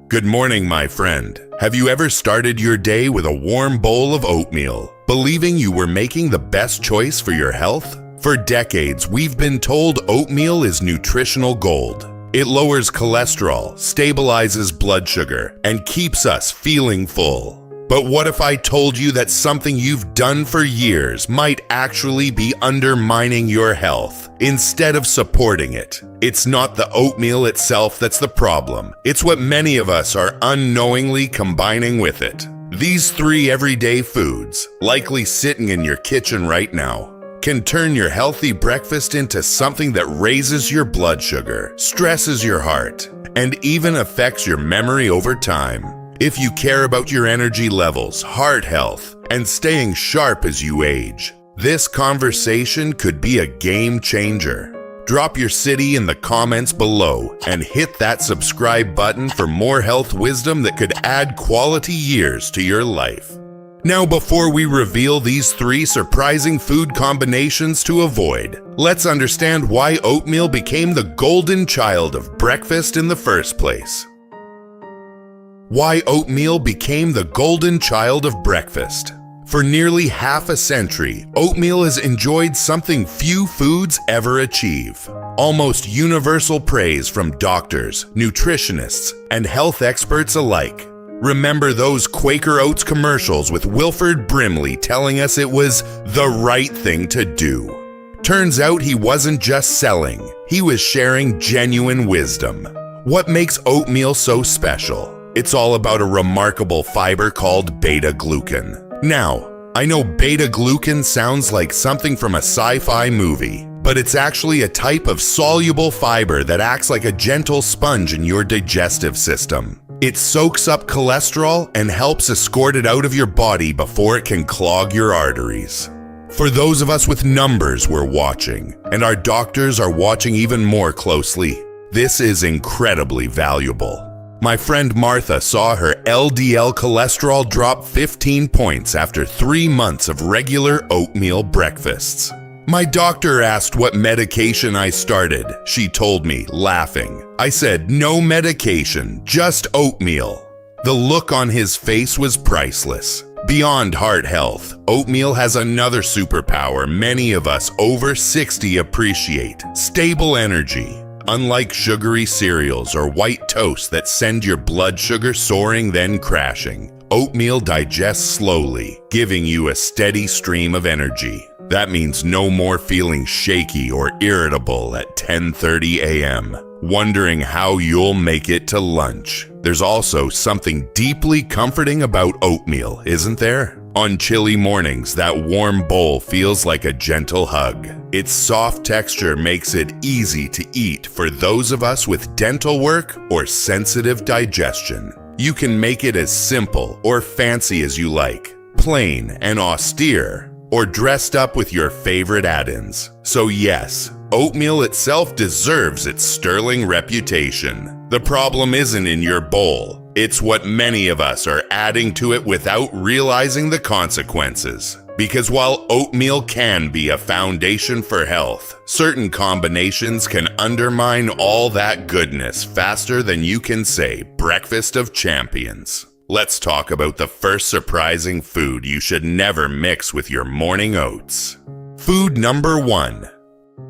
Good morning, my friend. Have you ever started your day with a warm bowl of oatmeal, believing you were making the best choice for your health? For decades, we've been told oatmeal is nutritional gold. It lowers cholesterol, stabilizes blood sugar, and keeps us feeling full. But what if I told you that something you've done for years might actually be undermining your health instead of supporting it? It's not the oatmeal itself that's the problem. It's what many of us are unknowingly combining with it. These 3 everyday foods, likely sitting in your kitchen right now, can turn your healthy breakfast into something that raises your blood sugar, stresses your heart, and even affects your memory over time. If you care about your energy levels, heart health, and staying sharp as you age, this conversation could be a game changer. Drop your city in the comments below and hit that subscribe button for more health wisdom that could add quality years to your life. Now, before we reveal these 3 surprising food combinations to avoid, let's understand why oatmeal became the golden child of breakfast in the first place. Why oatmeal became the golden child of breakfast. For nearly half a century, oatmeal has enjoyed something few foods ever achieve. Almost universal praise from doctors, nutritionists, and health experts alike. Remember those Quaker Oats commercials with Wilford Brimley telling us it was the right thing to do? Turns out he wasn't just selling, he was sharing genuine wisdom. What makes oatmeal so special? It's all about a remarkable fiber called beta-glucan. Now, I know beta-glucan sounds like something from a sci-fi movie, but it's actually a type of soluble fiber that acts like a gentle sponge in your digestive system. It soaks up cholesterol and helps escort it out of your body before it can clog your arteries. For those of us with numbers we're watching, and our doctors are watching even more closely, this is incredibly valuable. My friend Martha saw her LDL cholesterol drop 15 points after 3 months of regular oatmeal breakfasts. My doctor asked what medication I started. She told me, laughing. I said, no medication, just oatmeal. The look on his face was priceless. Beyond heart health, oatmeal has another superpower many of us over 60 appreciate: stable energy. Unlike sugary cereals or white toast that send your blood sugar soaring then crashing, oatmeal digests slowly, giving you a steady stream of energy. That means no more feeling shaky or irritable at 10:30 a.m., wondering how you'll make it to lunch. There's also something deeply comforting about oatmeal, isn't there? On chilly mornings, that warm bowl feels like a gentle hug. Its soft texture makes it easy to eat for those of us with dental work or sensitive digestion. You can make it as simple or fancy as you like, plain and austere, or dressed up with your favorite add-ins. So yes, oatmeal itself deserves its sterling reputation. The problem isn't in your bowl. It's what many of us are adding to it without realizing the consequences. Because while oatmeal can be a foundation for health, certain combinations can undermine all that goodness faster than you can say breakfast of champions. Let's talk about the first surprising food you should never mix with your morning oats. Food number 1.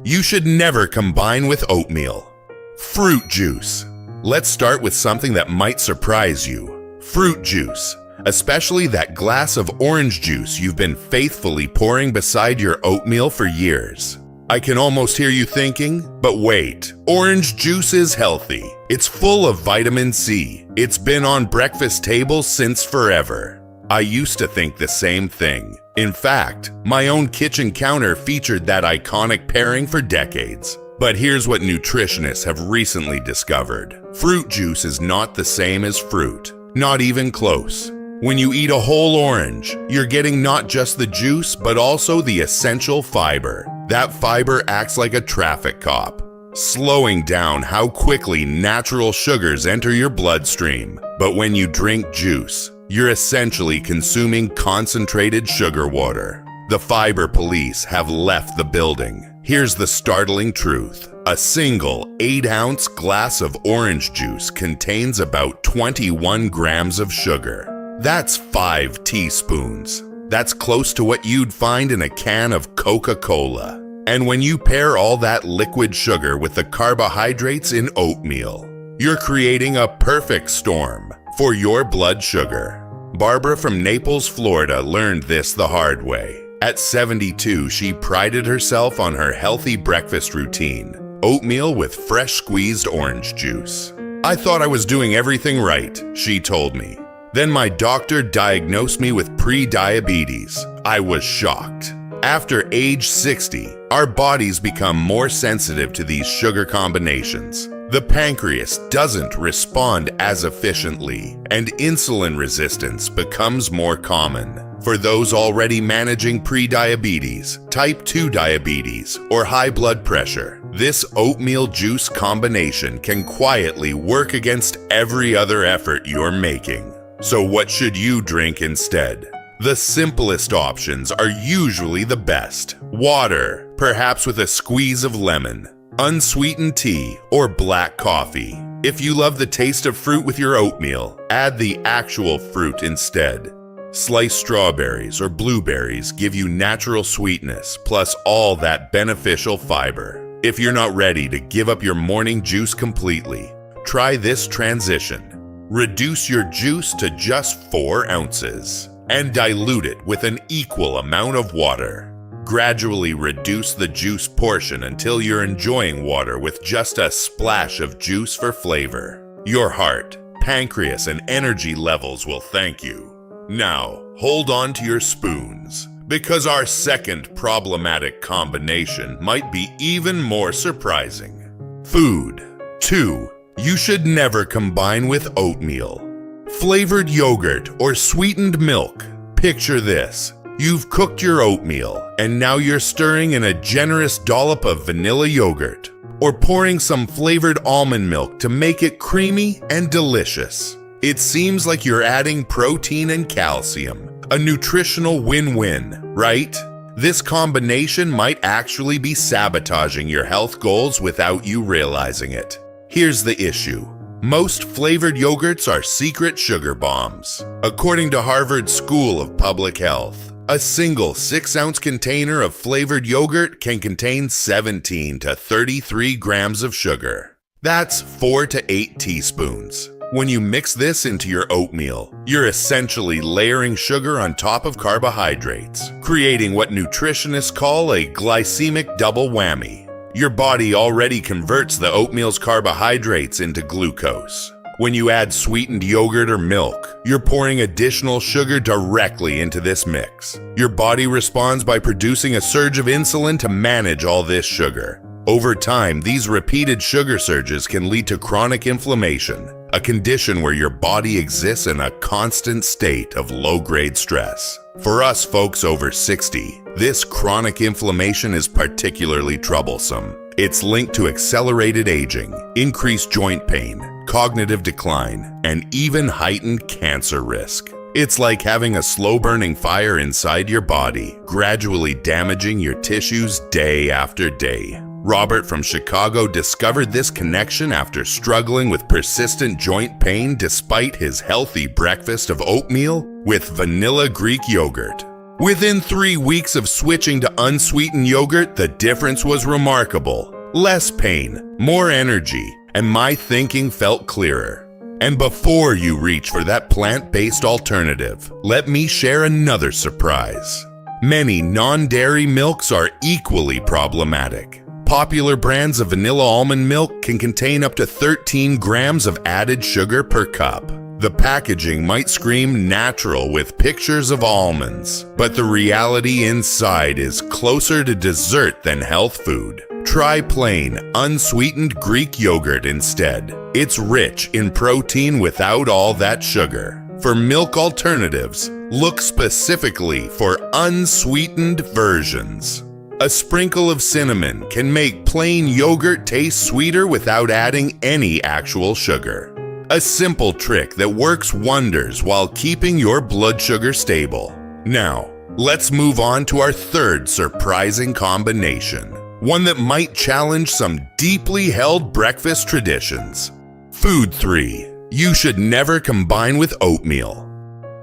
You should never combine with oatmeal. Fruit juice. Let's start with something that might surprise you. Fruit juice, especially that glass of orange juice you've been faithfully pouring beside your oatmeal for years. I can almost hear you thinking, but wait, orange juice is healthy. It's full of vitamin C. It's been on breakfast tables since forever. I used to think the same thing. In fact, my own kitchen counter featured that iconic pairing for decades. But here's what nutritionists have recently discovered. Fruit juice is not the same as fruit, not even close. When you eat a whole orange, you're getting not just the juice, but also the essential fiber. That fiber acts like a traffic cop, slowing down how quickly natural sugars enter your bloodstream. But when you drink juice, you're essentially consuming concentrated sugar water. The fiber police have left the building. Here's the startling truth. A single 8-ounce glass of orange juice contains about 21 grams of sugar. That's 5 teaspoons. That's close to what you'd find in a can of Coca-Cola. And when you pair all that liquid sugar with the carbohydrates in oatmeal, you're creating a perfect storm for your blood sugar. Barbara from Naples, Florida learned this the hard way. At 72, she prided herself on her healthy breakfast routine, oatmeal with fresh squeezed orange juice. I thought I was doing everything right, she told me. Then my doctor diagnosed me with pre-diabetes. I was shocked. After age 60, our bodies become more sensitive to these sugar combinations. The pancreas doesn't respond as efficiently, and insulin resistance becomes more common. For those already managing pre-diabetes, type 2 diabetes, or high blood pressure, this oatmeal juice combination can quietly work against every other effort you're making. So what should you drink instead? The simplest options are usually the best. Water, perhaps with a squeeze of lemon, unsweetened tea, or black coffee. If you love the taste of fruit with your oatmeal, add the actual fruit instead. Sliced strawberries or blueberries give you natural sweetness plus all that beneficial fiber. If you're not ready to give up your morning juice completely, try this transition. Reduce your juice to just 4 ounces and dilute it with an equal amount of water. Gradually reduce the juice portion until you're enjoying water with just a splash of juice for flavor. Your heart, pancreas, and energy levels will thank you. Now, hold on to your spoons, because our second problematic combination might be even more surprising. Food. 2. You should never combine with oatmeal. Flavored yogurt or sweetened milk. Picture this. You've cooked your oatmeal, and now you're stirring in a generous dollop of vanilla yogurt, or pouring some flavored almond milk to make it creamy and delicious. It seems like you're adding protein and calcium, a nutritional win-win, right? This combination might actually be sabotaging your health goals without you realizing it. Here's the issue. Most flavored yogurts are secret sugar bombs. According to Harvard School of Public Health, a single 6-ounce container of flavored yogurt can contain 17 to 33 grams of sugar. That's 4 to 8 teaspoons. When you mix this into your oatmeal, you're essentially layering sugar on top of carbohydrates, creating what nutritionists call a glycemic double whammy. Your body already converts the oatmeal's carbohydrates into glucose. When you add sweetened yogurt or milk, you're pouring additional sugar directly into this mix. Your body responds by producing a surge of insulin to manage all this sugar. Over time, these repeated sugar surges can lead to chronic inflammation, a condition where your body exists in a constant state of low-grade stress. For us folks over 60, this chronic inflammation is particularly troublesome. It's linked to accelerated aging, increased joint pain, cognitive decline, and even heightened cancer risk. It's like having a slow-burning fire inside your body, gradually damaging your tissues day after day. Robert from Chicago discovered this connection after struggling with persistent joint pain despite his healthy breakfast of oatmeal with vanilla Greek yogurt. Within 3 weeks of switching to unsweetened yogurt, the difference was remarkable. Less pain, more energy, and my thinking felt clearer. And before you reach for that plant-based alternative, let me share another surprise. Many non-dairy milks are equally problematic. Popular brands of vanilla almond milk can contain up to 13 grams of added sugar per cup. The packaging might scream natural with pictures of almonds, but the reality inside is closer to dessert than health food. Try plain, unsweetened Greek yogurt instead. It's rich in protein without all that sugar. For milk alternatives, look specifically for unsweetened versions. A sprinkle of cinnamon can make plain yogurt taste sweeter without adding any actual sugar. A simple trick that works wonders while keeping your blood sugar stable. Now, let's move on to our third surprising combination. one that might challenge some deeply held breakfast traditions. Food 3. You should never combine with oatmeal.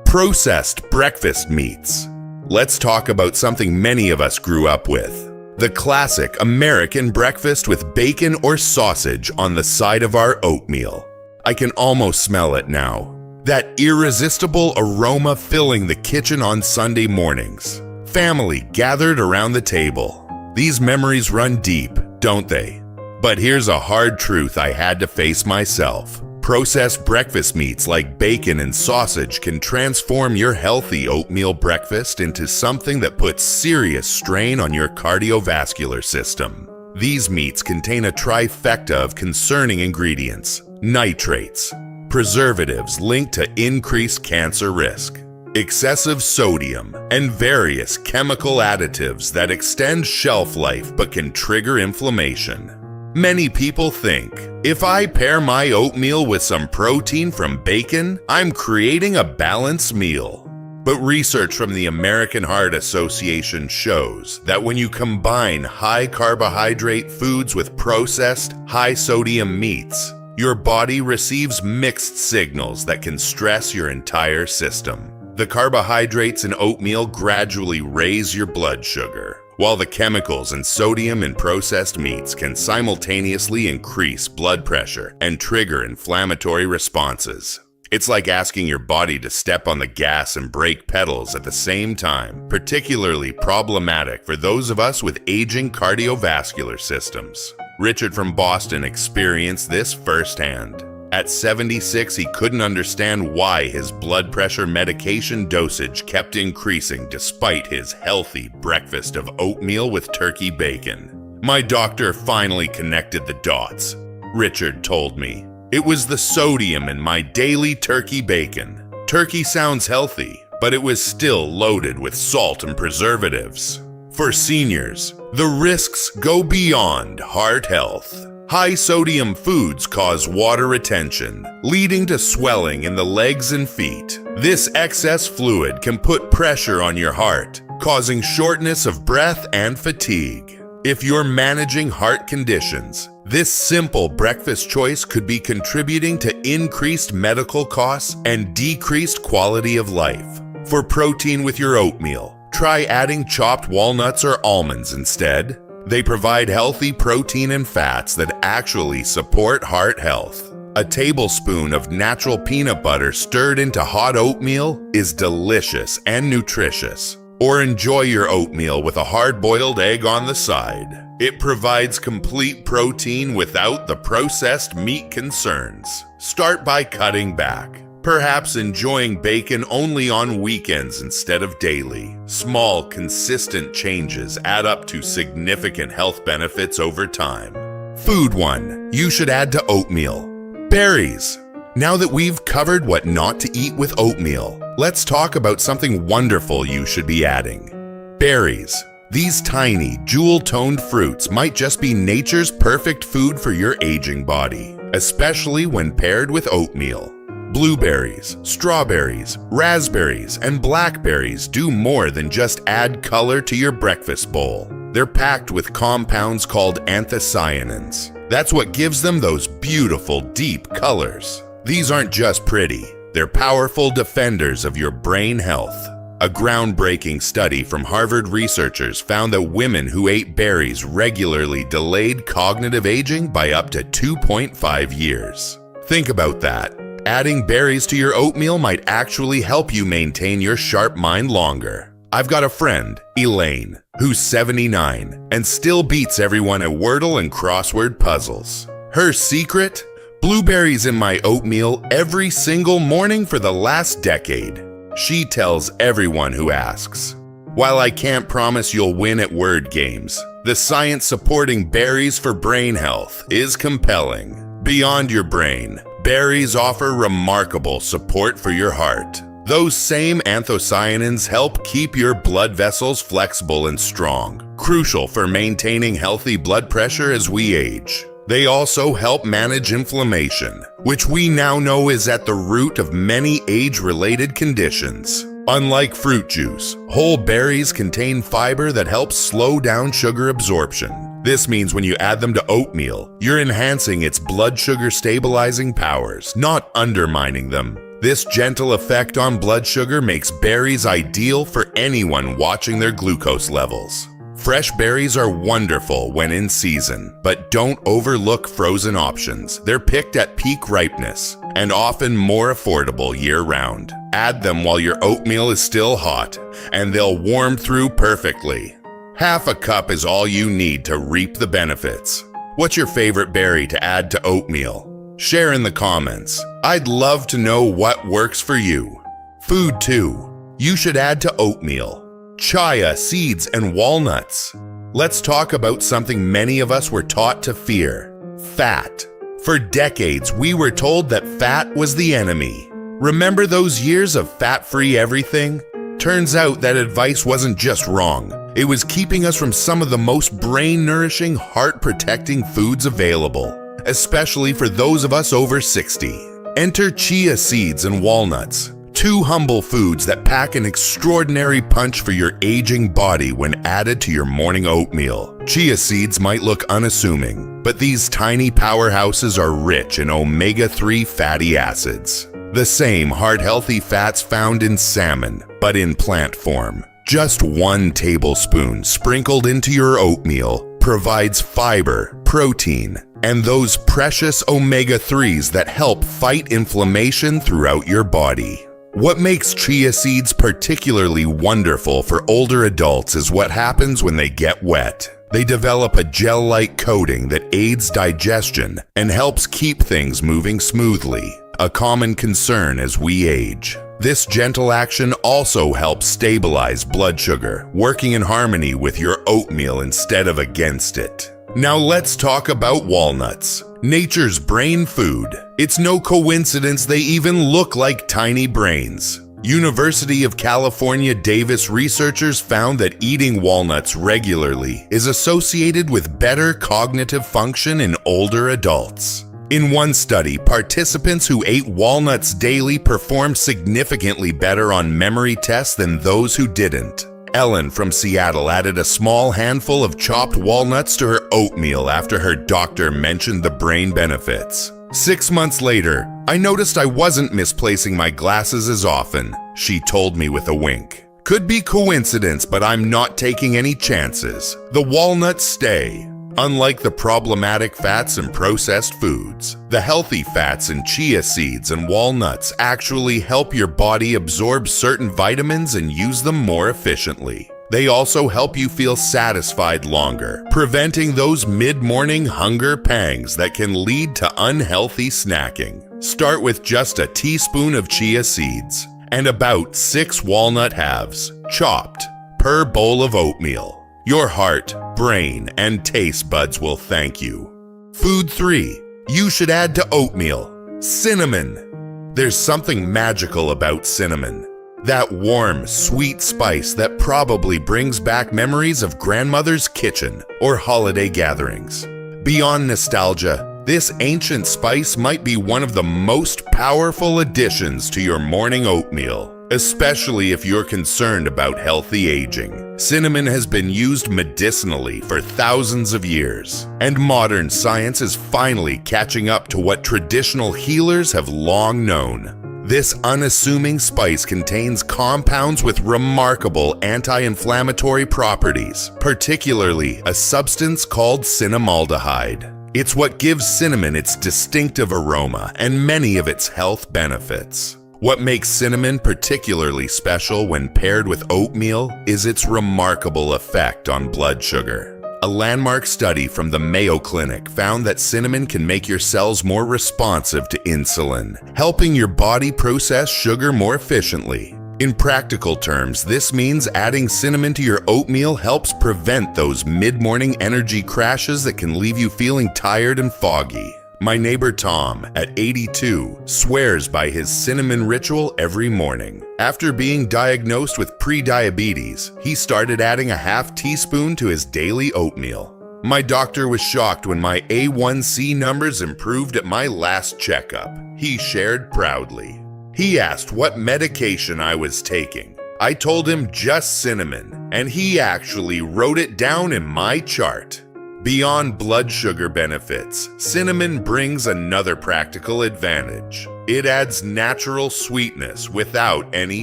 Processed breakfast meats. Let's talk about something many of us grew up with. The classic American breakfast with bacon or sausage on the side of our oatmeal. I can almost smell it now. That irresistible aroma filling the kitchen on Sunday mornings. Family gathered around the table. These memories run deep, don't they? But here's a hard truth I had to face myself. Processed breakfast meats like bacon and sausage can transform your healthy oatmeal breakfast into something that puts serious strain on your cardiovascular system. These meats contain a trifecta of concerning ingredients: nitrates, preservatives linked to increased cancer risk, excessive sodium, and various chemical additives that extend shelf life but can trigger inflammation. Many people think, if I pair my oatmeal with some protein from bacon, I'm creating a balanced meal. But research from the American Heart Association shows that when you combine high-carbohydrate foods with processed, high-sodium meats, your body receives mixed signals that can stress your entire system. The carbohydrates in oatmeal gradually raise your blood sugar, while the chemicals and sodium in processed meats can simultaneously increase blood pressure and trigger inflammatory responses. It's like asking your body to step on the gas and brake pedals at the same time, particularly problematic for those of us with aging cardiovascular systems. Richard from Boston experienced this firsthand. At 76, he couldn't understand why his blood pressure medication dosage kept increasing despite his healthy breakfast of oatmeal with turkey bacon. My doctor finally connected the dots. Richard told me, it was the sodium in my daily turkey bacon. Turkey sounds healthy, but it was still loaded with salt and preservatives. For seniors, the risks go beyond heart health. High-sodium foods cause water retention, leading to swelling in the legs and feet. This excess fluid can put pressure on your heart, causing shortness of breath and fatigue. If you're managing heart conditions, this simple breakfast choice could be contributing to increased medical costs and decreased quality of life. For protein with your oatmeal, try adding chopped walnuts or almonds instead. They provide healthy protein and fats that actually support heart health. A tablespoon of natural peanut butter stirred into hot oatmeal is delicious and nutritious. Or enjoy your oatmeal with a hard-boiled egg on the side. It provides complete protein without the processed meat concerns. Start by cutting back. Perhaps enjoying bacon only on weekends instead of daily. Small, consistent changes add up to significant health benefits over time. Food 1. You should add to oatmeal. Berries. Now that we've covered what not to eat with oatmeal, let's talk about something wonderful you should be adding. Berries. These tiny, jewel-toned fruits might just be nature's perfect food for your aging body, especially when paired with oatmeal. Blueberries, strawberries, raspberries, and blackberries do more than just add color to your breakfast bowl. They're packed with compounds called anthocyanins. That's what gives them those beautiful, deep colors. These aren't just pretty, they're powerful defenders of your brain health. A groundbreaking study from Harvard researchers found that women who ate berries regularly delayed cognitive aging by up to 2.5 years. Think about that. Adding berries to your oatmeal might actually help you maintain your sharp mind longer. I've got a friend, Elaine, who's 79 and still beats everyone at Wordle and crossword puzzles. Her secret? Blueberries in my oatmeal every single morning for the last decade. She tells everyone who asks. While I can't promise you'll win at word games, the science supporting berries for brain health is compelling. Beyond your brain, berries offer remarkable support for your heart. Those same anthocyanins help keep your blood vessels flexible and strong, crucial for maintaining healthy blood pressure as we age. They also help manage inflammation, which we now know is at the root of many age-related conditions. Unlike fruit juice, whole berries contain fiber that helps slow down sugar absorption, This means when you add them to oatmeal, you're enhancing its blood sugar stabilizing powers, not undermining them. This gentle effect on blood sugar makes berries ideal for anyone watching their glucose levels. Fresh berries are wonderful when in season, but don't overlook frozen options. They're picked at peak ripeness and often more affordable year-round. Add them while your oatmeal is still hot, and they'll warm through perfectly. Half a cup is all you need to reap the benefits. What's your favorite berry to add to oatmeal? Share in the comments. I'd love to know what works for you. Food 2. You should add to oatmeal: chia seeds and walnuts. Let's talk about something many of us were taught to fear: fat. For decades, we were told that fat was the enemy. Remember those years of fat-free everything? Turns out that advice wasn't just wrong. It was keeping us from some of the most brain-nourishing, heart-protecting foods available, especially for those of us over 60. Enter chia seeds and walnuts, two humble foods that pack an extraordinary punch for your aging body when added to your morning oatmeal. Chia seeds might look unassuming, but these tiny powerhouses are rich in omega-3 fatty acids, the same heart-healthy fats found in salmon, but in plant form. Just 1 tablespoon sprinkled into your oatmeal provides fiber, protein, and those precious omega-3s that help fight inflammation throughout your body. What makes chia seeds particularly wonderful for older adults is what happens when they get wet. They develop a gel-like coating that aids digestion and helps keep things moving smoothly, a common concern as we age. This gentle action also helps stabilize blood sugar, working in harmony with your oatmeal instead of against it. Now let's talk about walnuts, nature's brain food. It's no coincidence they even look like tiny brains. University of California, Davis researchers found that eating walnuts regularly is associated with better cognitive function in older adults. In one study, participants who ate walnuts daily performed significantly better on memory tests than those who didn't. Ellen from Seattle added a small handful of chopped walnuts to her oatmeal after her doctor mentioned the brain benefits. 6 months later, I noticed I wasn't misplacing my glasses as often, she told me with a wink. Could be coincidence, but I'm not taking any chances. The walnuts stay. Unlike the problematic fats in processed foods, the healthy fats in chia seeds and walnuts actually help your body absorb certain vitamins and use them more efficiently. They also help you feel satisfied longer, preventing those mid-morning hunger pangs that can lead to unhealthy snacking. Start with just a teaspoon of chia seeds and about 6 walnut halves, chopped, per bowl of oatmeal. Your heart, brain, and taste buds will thank you. Food 3. You should add to oatmeal: cinnamon. There's something magical about cinnamon. That warm, sweet spice that probably brings back memories of grandmother's kitchen or holiday gatherings. Beyond nostalgia, this ancient spice might be one of the most powerful additions to your morning oatmeal, especially if you're concerned about healthy aging. Cinnamon has been used medicinally for thousands of years, and modern science is finally catching up to what traditional healers have long known. This unassuming spice contains compounds with remarkable anti-inflammatory properties, particularly a substance called cinnamaldehyde. It's what gives cinnamon its distinctive aroma and many of its health benefits. What makes cinnamon particularly special when paired with oatmeal is its remarkable effect on blood sugar. A landmark study from the Mayo Clinic found that cinnamon can make your cells more responsive to insulin, helping your body process sugar more efficiently. In practical terms, this means adding cinnamon to your oatmeal helps prevent those mid-morning energy crashes that can leave you feeling tired and foggy. My neighbor Tom, at 82, swears by his cinnamon ritual every morning. After being diagnosed with pre-diabetes, he started adding a half teaspoon to his daily oatmeal. My doctor was shocked when my A1C numbers improved at my last checkup, he shared proudly. He asked what medication I was taking. I told him just cinnamon, and he actually wrote it down in my chart. Beyond blood sugar benefits, cinnamon brings another practical advantage. It adds natural sweetness without any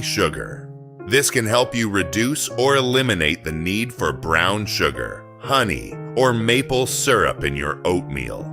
sugar. This can help you reduce or eliminate the need for brown sugar, honey, or maple syrup in your oatmeal.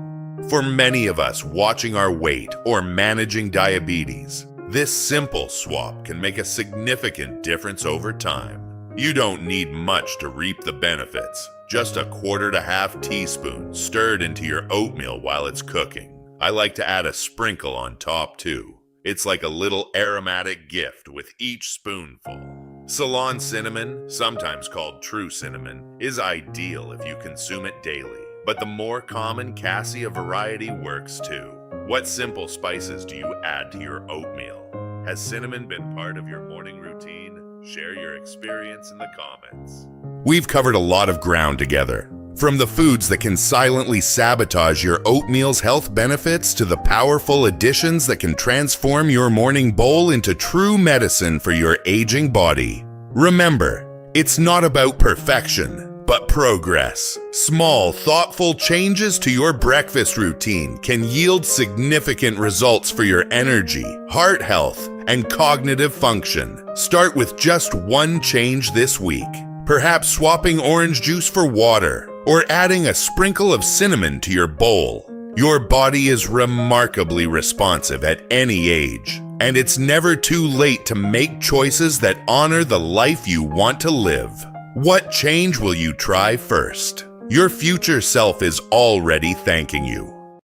For many of us watching our weight or managing diabetes, this simple swap can make a significant difference over time. You don't need much to reap the benefits. Just a 1/4 teaspoon stirred into your oatmeal while it's cooking. I like to add a sprinkle on top too. It's like a little aromatic gift with each spoonful. Ceylon cinnamon, sometimes called true cinnamon, is ideal if you consume it daily. But the more common cassia variety works too. What simple spices do you add to your oatmeal? Has cinnamon been part of your morning routine? Share your experience in the comments. We've covered a lot of ground together. From the foods that can silently sabotage your oatmeal's health benefits to the powerful additions that can transform your morning bowl into true medicine for your aging body. Remember, it's not about perfection, but progress. Small, thoughtful changes to your breakfast routine can yield significant results for your energy, heart health, and cognitive function. Start with just one change this week. Perhaps swapping orange juice for water, or adding a sprinkle of cinnamon to your bowl. Your body is remarkably responsive at any age, and it's never too late to make choices that honor the life you want to live. What change will you try first? Your future self is already thanking you.